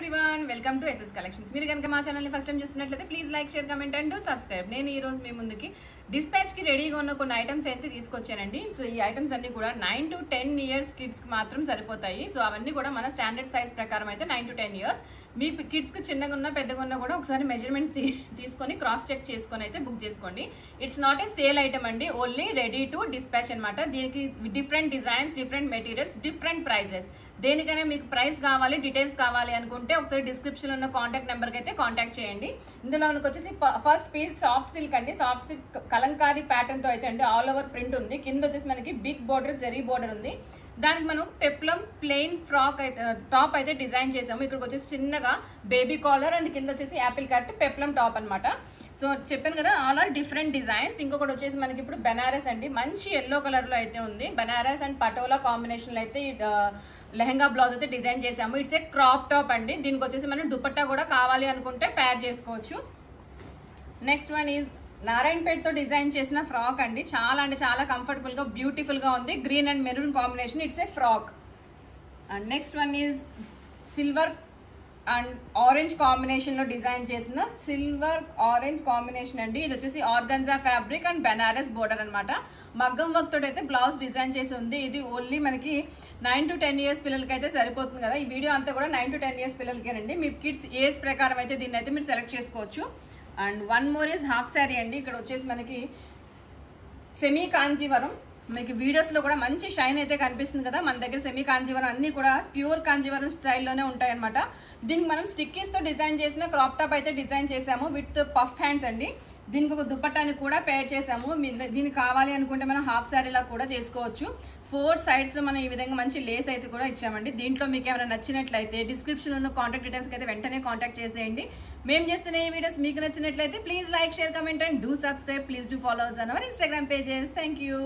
Everyone welcome to SS collections. మీరు కనుక మా ఛానల్ని ఫస్ట్ టైం చూస్తున్నట్లయితే please like, share, comment and subscribe. నేను ఈ రోజు మీ ముందుకి డిస్పాచ్కి రెడీగా ఉన్న కొన్ని ఐటమ్స్ అయితే తీసుకొచ్చానండి. సో ఈ ఐటమ్స్ అన్ని కూడా 9 to 10 years కిడ్స్కి మాత్రం సరిపోతాయి. సో అవన్నీ కూడా మన స్టాండర్డ్ సైజ్ ప్రకారం అయితే 9 to 10 years. మీ కిడ్స్కి చిన్నగా ఉన్నా పెద్దగా ఉన్నా కూడా ఒకసారి మెజర్మెంట్స్ తీసుకొని క్రాస్ చెక్ చేసుకొని అయితే బుక్ చేసుకోండి. It's not a sale item అండి, ఓన్లీ రెడీ టు డిస్పాచ్ అనమాట. దీనికి different designs, different materials, different prices. దేనికైనా మీకు ప్రైస్ కావాలి, డీటెయిల్స్ కావాలి అనుకుంటే ఒకసారి డిస్క్రిప్షన్ ఉన్న కాంటాక్ట్ నెంబర్కి అయితే కాంటాక్ట్ చేయండి. ఇందులో మనకు వచ్చేసి ఫస్ట్ పీస్ సాఫ్ట్ సిల్క్ అండి. సాఫ్ట్ సిల్క్ కలంకారీ ప్యాటర్న్ తో అయితే అండి ఆల్ ఓవర్ ప్రింట్ ఉంది. కింద వచ్చేసి మనకి బిగ్ బోర్డర్, జరీ బోర్డర్ ఉంది. దానికి మనం పెప్లం ప్లెయిన్ ఫ్రాక్ అయితే టాప్ అయితే డిజైన్ చేసాము. ఇక్కడికి వచ్చేసి చిన్నగా బేబీ కాలర్ అండ్ కింద వచ్చేసి యాపిల్ కట్ పెప్లం టాప్ అనమాట. సో చెప్పాను కదా, ఆల్ ఆర్ డిఫరెంట్ డిజైన్స్. ఇంకొకటి వచ్చేసి మనకి ఇప్పుడు బెనారస్ అండి, మంచి ఎల్లో కలర్ లో అయితే ఉంది. బెనారస్ అండ్ పటోలా కాంబినేషన్ లో అయితే లెహంగా బ్లౌజ్ అయితే డిజైన్ చేసాము. ఇట్స్ ఏ క్రాప్ టాప్ అండి. దీనికి వచ్చేసి మనం దుపట్టా కూడా కావాలి అనుకుంటే పేర్ చేసుకోవచ్చు. నెక్స్ట్ వన్ ఈజ్ నారాయణపేటతో డిజైన్ చేసిన ఫ్రాక్ అండి. చాలా అంటే చాలా కంఫర్టబుల్ గా, బ్యూటిఫుల్ గా ఉంది. Green and maroon combination. It's a frock. And next one is silver and orange combination లో డిజైన్ చేసిన సిల్వర్ ఆరెంజ్ కాంబినేషన్ అండి. ఇది వచ్చేసి organza fabric and Banaras border అనమాట. మగ్గం వర్క్ తోటి అయితే బ్లౌజ్ డిజైన్ చేసి ఉంది. ఇది ఓన్లీ మనకి 9 to 10 years పిల్లలకి అయితే సరిపోతుంది కదా. ఈ వీడియో అంతా కూడా 9 to 10 years పిల్లలకేనండి. మీ కిడ్స్ ఏజ్ ప్రకారం అయితే దీన్ని అయితే మీరు సెలెక్ట్ చేసుకోవచ్చు. And one more is half sari అండి. ఇక్కడ వచ్చేసి మనకి సెమీ కాంజీవరం, మీకు వీడియోస్లో కూడా మంచి షైన్ అయితే కనిపిస్తుంది కదా. మన దగ్గర సెమీ కాంజీవరం అన్నీ కూడా ప్యూర్ కాంజీవరం స్టైల్లోనే ఉంటాయి అనమాట. దీనికి మనం స్టిక్కీస్తో డిజైన్ చేసిన క్రాప్ టాప్ అయితే డిజైన్ చేసాము విత్ పఫ్ హ్యాండ్స్ అండి. దీనికి ఒక దుపట్టాని కూడా పేర్ చేసాము. దీనికి కావాలి అనుకుంటే మనం హాఫ్ శారీలా కూడా చేసుకోవచ్చు. 4 sides మనం ఈ విధంగా మంచి లేస్ అయితే కూడా ఇచ్చామండి. దీంట్లో మీకు ఏమైనా నచ్చినట్లయితే డిస్క్రిప్షన్ ఉన్న కాంటాక్ట్ డీటెయిల్స్కి అయితే వెంటనే కాంటాక్ట్ చేసేయండి. మేము చేస్తున్న ఈ వీడియోస్ మీకు నచ్చినట్లయితే please like, share, comment and do subscribe. Please do follow us on our Instagram pages. Thank you.